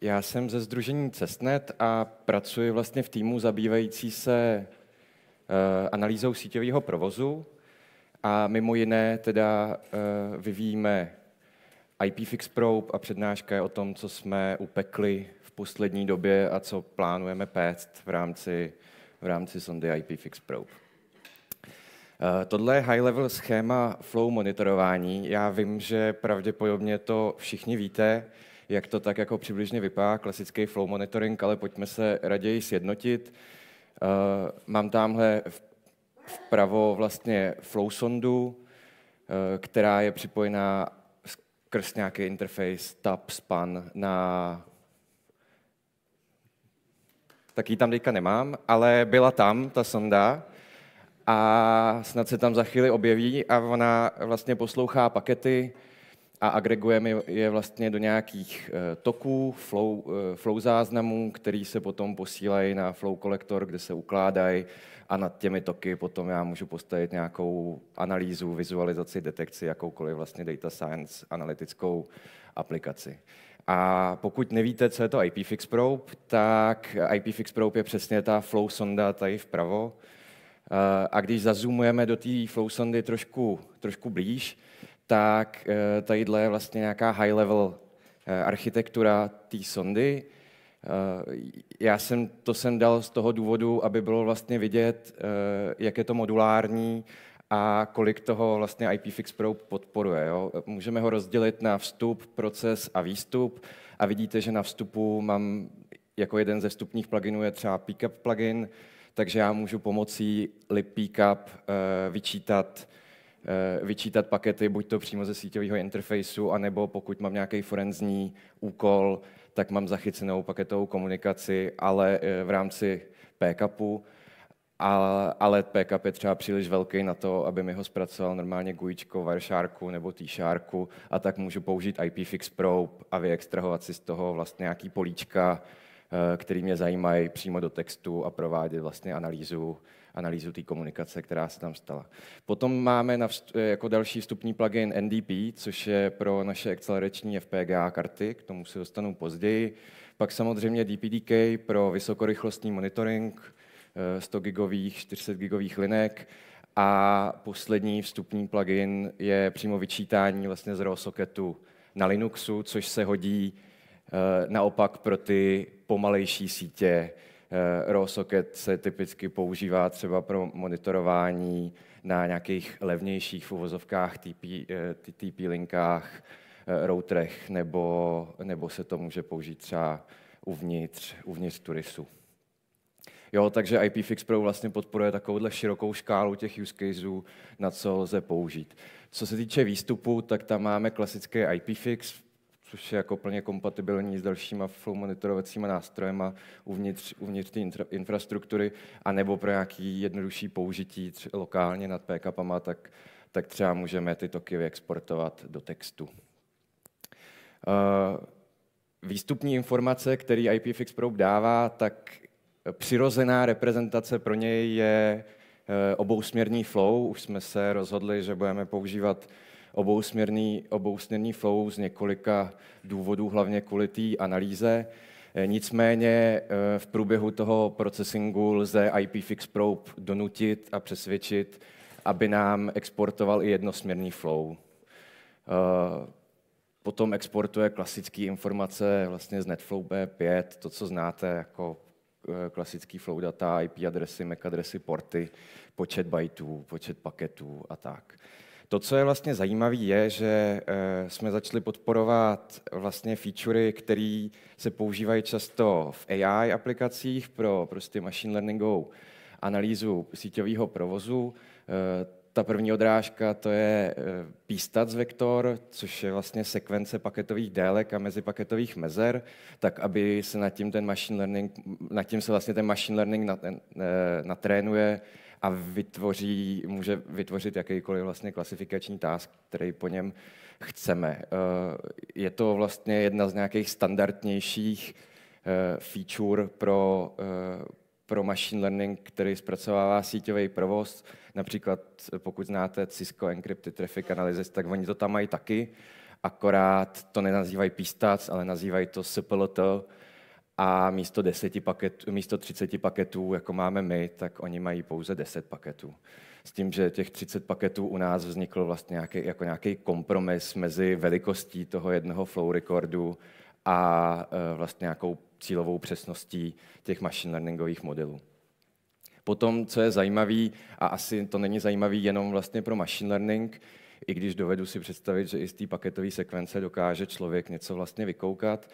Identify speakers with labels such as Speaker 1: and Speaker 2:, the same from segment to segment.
Speaker 1: Já jsem ze sdružení Cestnet a pracuji vlastně v týmu zabývající se analýzou síťového provozu a mimo jiné teda vyvíjíme IPFix Probe a přednáška je o tom, co jsme upekli v poslední době a co plánujeme péct v rámci sondy IPFix Probe. Tohle je high-level schéma flow monitorování. Já vím, že pravděpodobně to všichni víte, jak to tak jako přibližně vypadá, klasický flow monitoring, ale pojďme se raději sjednotit. Mám tamhle vpravo vlastně flow sondu, která je připojená skrz nějaký interface tab span na... Tak ji tam teďka nemám, ale byla tam ta sonda a snad se tam za chvíli objeví a ona vlastně poslouchá pakety a agregujeme je vlastně do nějakých toků, flow záznamů, který se potom posílají na flow kolektor, kde se ukládají a nad těmi toky potom já můžu postavit nějakou analýzu, vizualizaci, detekci, jakoukoliv vlastně data science analytickou aplikaci. A pokud nevíte, co je to IPFix Probe, tak IPFix Probe je přesně ta flow sonda tady vpravo. A když zazoomujeme do té flow sondy trošku blíž, tak tadyhle je vlastně nějaká high-level architektura té sondy. Já jsem to sem dal z toho důvodu, aby bylo vlastně vidět, jak je to modulární a kolik toho vlastně IPFix Probe podporuje. Jo? Můžeme ho rozdělit na vstup, proces a výstup a vidíte, že na vstupu mám jako jeden ze vstupních pluginů je třeba Pickup plugin, takže já můžu pomocí lib Pickup vyčítat pakety, buď to přímo ze síťového interfejsu, anebo pokud mám nějaký forenzní úkol, tak mám zachycenou paketovou komunikaci, ale v rámci backupu. Ale backup je třeba příliš velký na to, aby mi ho zpracoval normálně GUIčko, Wiresharku nebo T-Sharku a tak můžu použít IPFix Probe a vyextrahovat si z toho vlastně nějaký políčka, který mě zajímají přímo do textu a provádět vlastně analýzu té komunikace, která se tam stala. Potom máme jako další vstupní plugin NDP, což je pro naše akcelerační FPGA karty, k tomu se dostanu později. Pak samozřejmě DPDK pro vysokorychlostní monitoring, 100 gigových, 400 gigových linek. A poslední vstupní plugin je přímo vyčítání vlastně z raw socketu na Linuxu, což se hodí naopak pro ty pomalejší sítě. Raw socket se typicky používá třeba pro monitorování na nějakých levnějších v uvozovkách TP linkách, routerech, nebo se to může použít třeba uvnitř Turisu. Jo, takže IPFix Pro vlastně podporuje takovouhle širokou škálu těch use caseů, na co lze použít. Co se týče výstupu, tak tam máme klasický IPFix, což je jako plně kompatibilní s dalšíma flow monitorovacíma nástrojema uvnitř té infrastruktury, anebo pro nějaký jednodušší použití lokálně nad backupama, tak třeba můžeme ty toky vyexportovat do textu. Výstupní informace, který IPFix Probe dává, tak přirozená reprezentace pro něj je obousměrný flow. Už jsme se rozhodli, že budeme používat obousměrný flow z několika důvodů, hlavně kvůli té analýze. Nicméně v průběhu toho procesingu lze IPFix Probe donutit a přesvědčit, aby nám exportoval i jednosměrný flow. Potom exportuje klasické informace vlastně z NetFlow B5, to, co znáte jako klasický flow data, IP adresy, MAC adresy, porty, počet bytů, počet paketů a tak. To, co je vlastně zajímavé, je, že jsme začali podporovat vlastně featurey, které se používají často v AI aplikacích pro prostě machine learningovou analýzu síťového provozu. Ta první odrážka, to je pstats vektor, což je vlastně sekvence paketových délek a mezipaketových mezer, tak aby se nad tím se vlastně ten machine learning natrénuje a může vytvořit jakýkoliv vlastně klasifikační task, který po něm chceme. Je to vlastně jedna z nějakých standardnějších feature pro machine learning, který zpracovává síťový provoz. Například pokud znáte Cisco Encrypted Traffic Analysis, tak oni to tam mají taky. akorát to nenazývají PStats, ale nazývají to SPLT a místo 30 paketů, jako máme my, tak oni mají pouze 10 paketů. S tím, že těch 30 paketů u nás vznikl vlastně nějaký kompromis mezi velikostí toho jednoho flow recordu a vlastně nějakou cílovou přesností těch machine learningových modelů. Potom, co je zajímavý, a asi to není zajímavý jenom vlastně pro machine learning, i když dovedu si představit, že i z té paketové sekvence dokáže člověk něco vlastně vykoukat,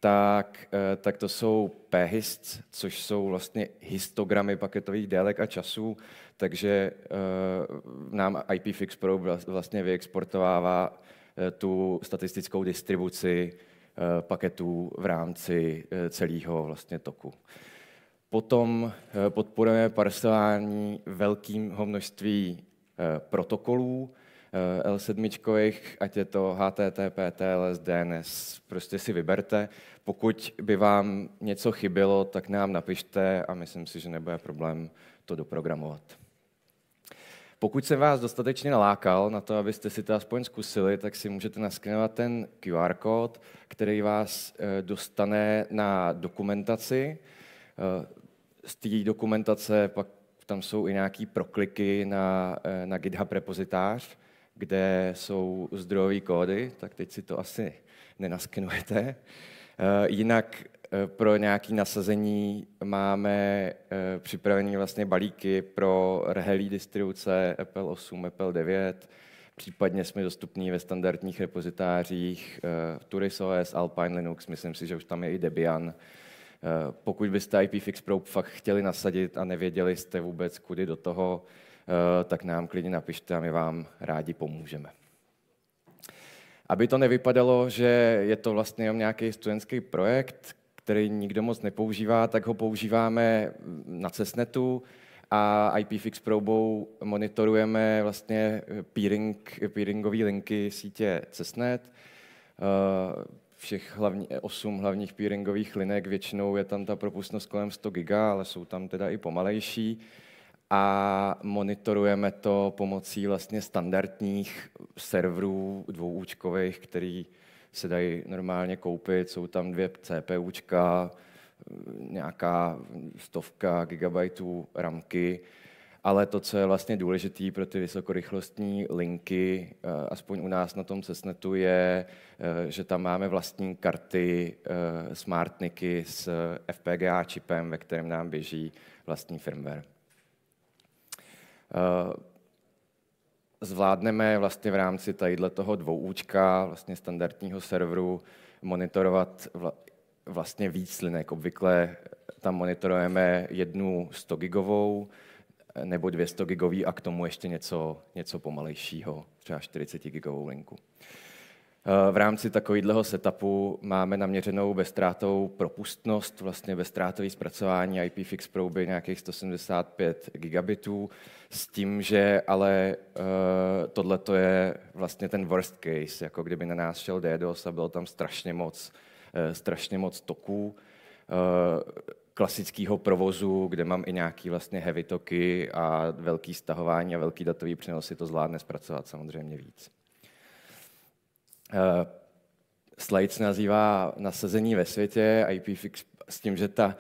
Speaker 1: tak to jsou p-hists, což jsou vlastně histogramy paketových délek a časů, takže nám IPFix Pro vlastně vyexportovává tu statistickou distribuci paketů v rámci celého vlastně toku. Potom podporujeme parsování velkého množství protokolů, L7, ať je to HTTP, TLS, DNS, prostě si vyberte. Pokud by vám něco chybělo, tak nám napište a myslím si, že nebude problém to doprogramovat. Pokud jsem vás dostatečně nalákal na to, abyste si to aspoň zkusili, tak si můžete naskenovat ten QR kód, který vás dostane na dokumentaci. Z té dokumentace pak tam jsou i nějaké prokliky na GitHub repozitář, kde jsou zdrojové kódy, tak teď si to asi nenaskenujete. Jinak pro nějaké nasazení máme připravené vlastně balíky pro RHELi distribuce Apple 8, Apple 9, případně jsme dostupní ve standardních repozitářích TurisOS, Alpine Linux, myslím si, že už tam je i Debian. Pokud byste IPFix Pro fakt chtěli nasadit a nevěděli jste vůbec, kudy do toho, tak nám klidně napište a my vám rádi pomůžeme. Aby to nevypadalo, že je to vlastně jenom nějaký studentský projekt, který nikdo moc nepoužívá, tak ho používáme na CESNetu a IPFix Probou monitorujeme vlastně peeringové linky sítě CESNet. Všech 8 hlavních peeringových linek, většinou je tam ta propustnost kolem 100 GB, ale jsou tam teda i pomalejší. A monitorujeme to pomocí vlastně standardních serverů dvouúčkových, který se dají normálně koupit. Jsou tam 2 CPUčka, nějaká 100 gigabajtů ramky, ale to, co je vlastně důležité pro ty vysokorychlostní linky, aspoň u nás na tom CESNetu, je, že tam máme vlastní karty SmartNICy s FPGA čipem, ve kterém nám běží vlastní firmware. Zvládneme vlastně v rámci toho dvouúčka, vlastně standardního serveru, monitorovat vlastně víc linek. Obvykle tam monitorujeme jednu 100 gigovou nebo 200 gigový a k tomu ještě něco pomalejšího, třeba 40 gigovou linku. V rámci takového setupu máme naměřenou bezdrátovou propustnost, vlastně bezdrátový zpracování IPFix Pro by nějakých 175 gigabitů, s tím, že ale tohle je vlastně ten worst case, jako kdyby na nás šel DDoS a bylo tam strašně moc toků klasického provozu, kde mám i nějaký vlastně heavy toky a velký stahování a velký datový přenosy, to zvládne zpracovat samozřejmě víc. Slide se nazývá Nasazení ve světě, IPFix s tím, že ta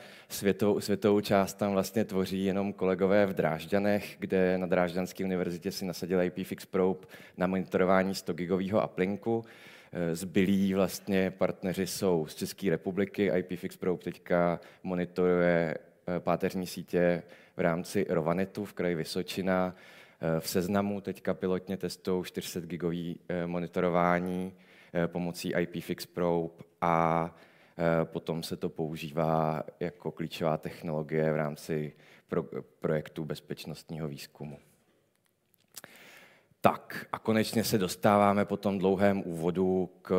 Speaker 1: světovou část tam vlastně tvoří jenom kolegové v Drážďanech, kde na Drážďanské univerzitě si nasadili IPFix Probe na monitorování 100 gigového uplinku. Zbylí vlastně partneři jsou z České republiky, IPFix Probe teďka monitoruje páteřní sítě v rámci Rovanetu v kraji Vysočina. V Seznamu teďka pilotně testují 400 gigový monitorování pomocí IPFix Probe a potom se to používá jako klíčová technologie v rámci projektu bezpečnostního výzkumu. Tak a konečně se dostáváme po tom dlouhém úvodu k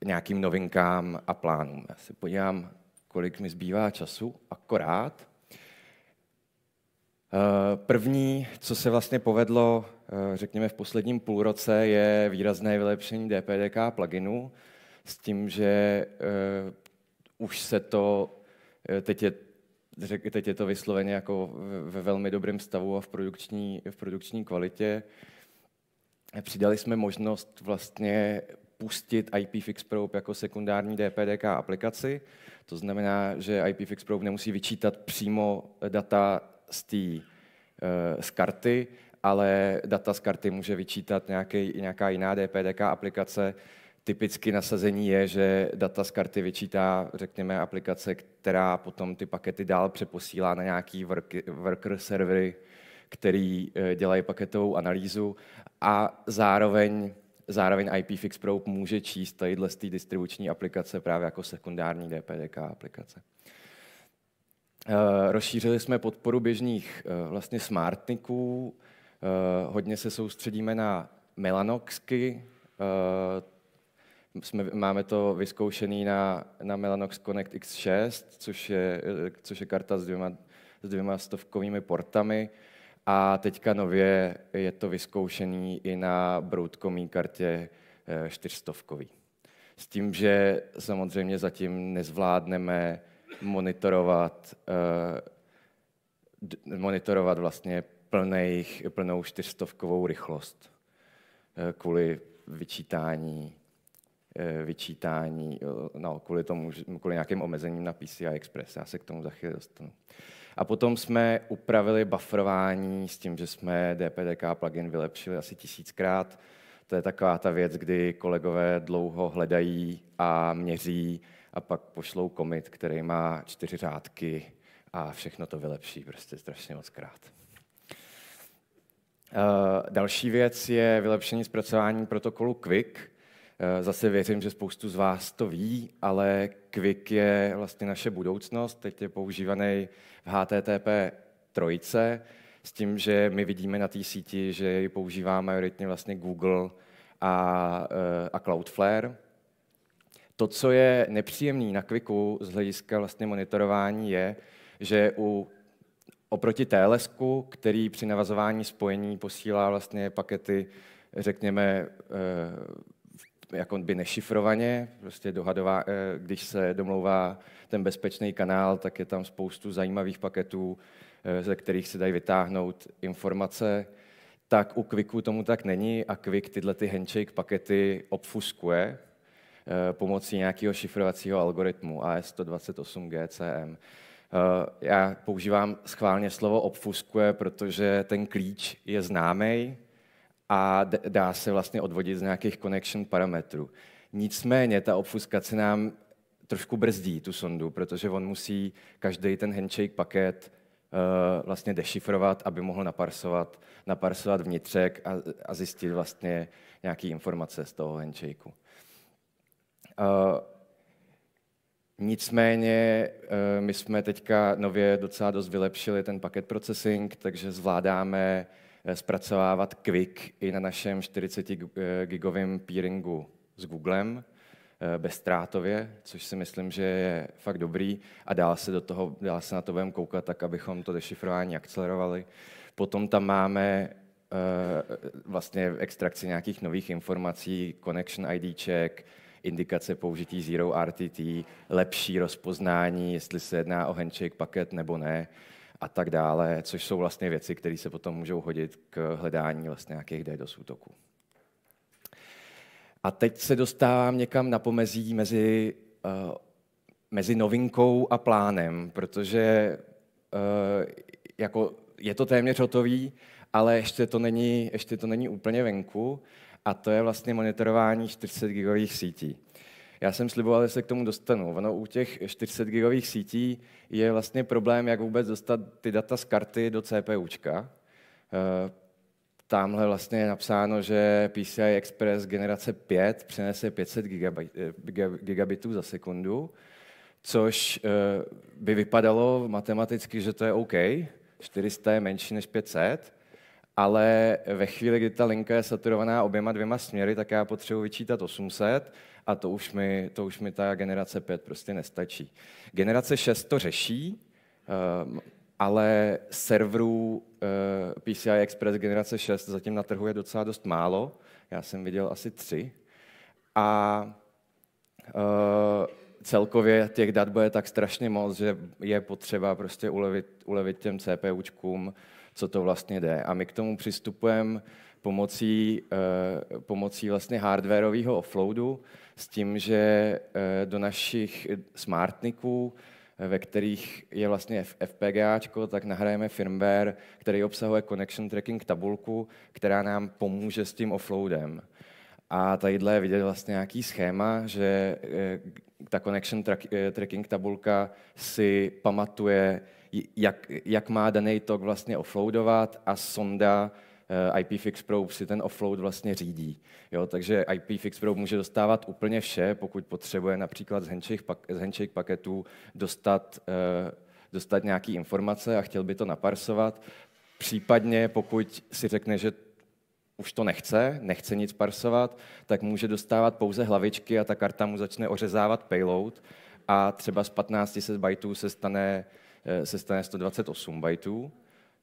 Speaker 1: nějakým novinkám a plánům. Já se podívám, kolik mi zbývá času, akorát. První, co se vlastně povedlo, řekněme v posledním půlroce, je výrazné vylepšení DPDK pluginu s tím, že už se to, teď je to vysloveně jako ve velmi dobrém stavu a v produkční kvalitě. přidali jsme možnost vlastně pustit IPFix Probe jako sekundární DPDK aplikaci. To znamená, že IPFix Probe nemusí vyčítat přímo data z karty, ale data z karty může vyčítat nějaká jiná DPDK aplikace. Typicky nasazení je, že data z karty vyčítá, řekněme, aplikace, která potom ty pakety dál přeposílá na nějaký worker servery, který dělají paketovou analýzu a zároveň IPFix Probe může číst tadyhle z té distribuční aplikace právě jako sekundární DPDK aplikace. Rozšířili jsme podporu běžných vlastně smartniků, hodně se soustředíme na Mellanoxky, máme to vyzkoušený na Mellanox Connect X6, což je karta s dvěma stovkovými portami. A teďka nově je to vyzkoušený i na Broadcomí kartě 400. S tím, že samozřejmě zatím nezvládneme monitorovat vlastně plnou 400 rychlost kvůli kvůli nějakým omezením na PCI Express. Já se k tomu za chvíli dostanu. A potom jsme upravili bufferování s tím, že jsme DPDK plugin vylepšili asi 1000krát. To je taková ta věc, kdy kolegové dlouho hledají a měří a pak pošlou commit, který má 4 řádky a všechno to vylepší prostě strašně mockrát. Další věc je vylepšení zpracování protokolu QUIC. Zase věřím, že spoustu z vás to ví, ale QUIC je vlastně naše budoucnost. Teď je používaný v HTTP 3, s tím, že my vidíme na té síti, že ji používá majoritně vlastně Google a Cloudflare. To, co je nepříjemné na QUICu z hlediska vlastně monitorování, je, že oproti TLSku, který při navazování spojení posílá vlastně pakety, řekněme, jako by nešifrovaně, prostě když se domlouvá ten bezpečný kanál, tak je tam spoustu zajímavých paketů, ze kterých se dají vytáhnout informace. Tak u QUICu tomu tak není a QUIC tyhle ty handshake pakety obfuskuje pomocí nějakého šifrovacího algoritmu AES128 GCM. Já používám schválně slovo obfuskuje, protože ten klíč je známý a dá se vlastně odvodit z nějakých connection parametrů. Nicméně ta obfuskace nám trošku brzdí tu sondu, protože on musí každý ten handshake paket vlastně dešifrovat, aby mohl naparsovat vnitřek a zjistit vlastně nějaké informace z toho handshakeu. Nicméně my jsme teďka nově docela dost vylepšili ten packet processing, takže zvládáme zpracovávat QUIC i na našem 40 gigovém peeringu s Googlem bezztrátově, což si myslím, že je fakt dobrý a dál se na to budeme koukat tak, abychom to dešifrování akcelerovali. Potom tam máme vlastně extrakci nějakých nových informací, connection ID check, indikace použití Zero RTT, lepší rozpoznání, jestli se jedná o handshake paket nebo ne a tak dále, což jsou vlastně věci, které se potom můžou hodit k hledání vlastně nějakých DDoS útoků. A teď se dostávám někam na pomezí mezi novinkou a plánem, protože jako je to téměř hotový, ale ještě to není úplně venku a to je vlastně monitorování 400 gigových sítí. Já jsem sliboval, že se k tomu dostanu. Ono u těch 400 gigových sítí je vlastně problém, jak vůbec dostat ty data z karty do CPUčka. Tamhle vlastně je napsáno, že PCI Express generace 5 přenese 500 gigabitů za sekundu, což by vypadalo matematicky, že to je OK. 400 je menší než 500, ale ve chvíli, kdy ta linka je saturovaná oběma dvěma směry, tak já potřebuji vyčítat 800 a to už mi ta generace 5 prostě nestačí. Generace 6 to řeší, ale serverů PCI Express generace 6 zatím na trhu je docela dost málo. Já jsem viděl asi 3. A celkově těch dat bude tak strašně moc, že je potřeba prostě ulevit těm CPUčkům, co to vlastně jde. A my k tomu přistupujeme pomocí vlastně hardwareového offloadu s tím, že do našich smartniků, ve kterých je vlastně FPGAčko, tak nahrajeme firmware, který obsahuje connection tracking tabulku, která nám pomůže s tím offloadem. A tadyhle je vidět vlastně nějaký schéma, že ta connection tracking tabulka si pamatuje, jak má daný tok vlastně offloadovat a sonda IPFix Probe si ten offload vlastně řídí. Jo, takže IPFix Probe může dostávat úplně vše, pokud potřebuje například z handshake paketů dostat nějaké informace a chtěl by to naparsovat. Případně pokud si řekne, že už to nechce nic parsovat, tak může dostávat pouze hlavičky a ta karta mu začne ořezávat payload a třeba z 1500 bajtů se stane 128 bajtů,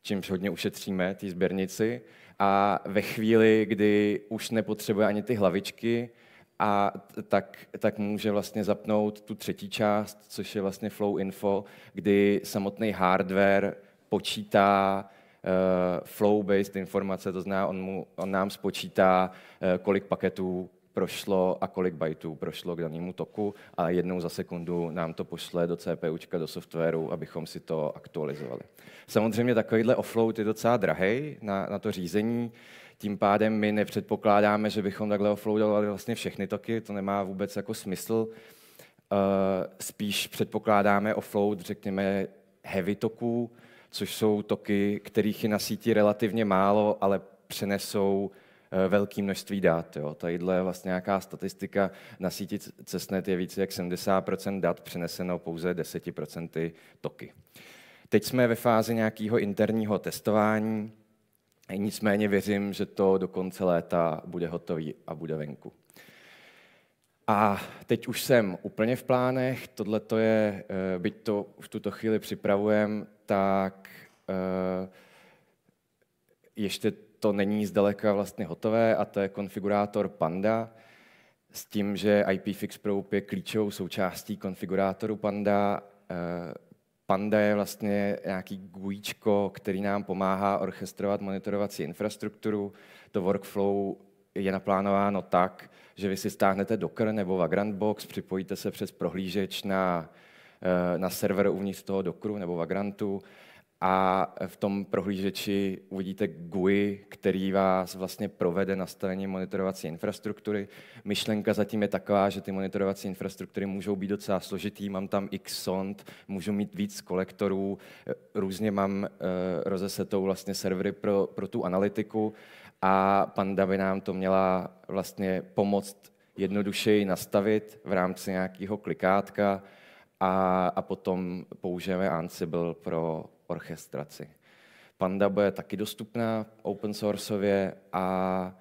Speaker 1: čímž hodně ušetříme té sběrnici. A ve chvíli, kdy už nepotřebuje ani ty hlavičky, tak může vlastně zapnout tu třetí část, což je vlastně flow info, kdy samotný hardware počítá flow-based informace, to znamená, on nám spočítá, kolik paketů prošlo a kolik bajtů prošlo k danému toku a jednou za sekundu nám to pošle do CPUčka, do softwaru, abychom si to aktualizovali. Samozřejmě takovýhle offload je docela drahej na to řízení, tím pádem my nepředpokládáme, že bychom takhle offloadovali vlastně všechny toky, to nemá vůbec jako smysl. Spíš předpokládáme offload, řekněme, heavy toků, což jsou toky, kterých je na síti relativně málo, ale přenesou velké množství dat. Jo. Tadyhle je vlastně nějaká statistika, na síti CESNET je více jak 70% dat přeneseno pouze 10% toky. Teď jsme ve fázi nějakého interního testování, nicméně věřím, že to do konce léta bude hotový a bude venku. A teď už jsem úplně v plánech, tohle to je, byť to v tuto chvíli připravujeme, tak ještě to není zdaleka vlastně hotové a to je konfigurátor Panda s tím, že IPFix Probe je klíčovou součástí konfigurátoru Panda. Panda je vlastně nějaký GUIčko, který nám pomáhá orchestrovat monitorovací infrastrukturu. To workflow je naplánováno tak, že vy si stáhnete Docker nebo Vagrant Box, připojíte se přes prohlížeč na server uvnitř toho Dockeru nebo Vagrantu a v tom prohlížeči uvidíte GUI, který vás vlastně provede nastavení monitorovací infrastruktury. Myšlenka zatím je taková, že ty monitorovací infrastruktury můžou být docela složitý, mám tam x sond, můžu mít víc kolektorů, různě mám rozesetou vlastně servery pro tu analytiku a Panda by nám to měla vlastně pomoct jednodušeji nastavit v rámci nějakého klikátka a potom použijeme Ansible pro orchestraci. Panda bude taky dostupná open sourceově a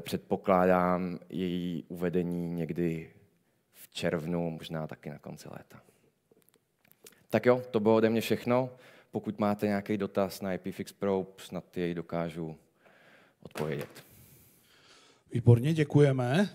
Speaker 1: předpokládám její uvedení někdy v červnu, možná taky na konci léta. Tak jo, to bylo ode mě všechno. Pokud máte nějaký dotaz na IPFix Probe, snad jej dokážu odpovědět.
Speaker 2: Výborně, děkujeme.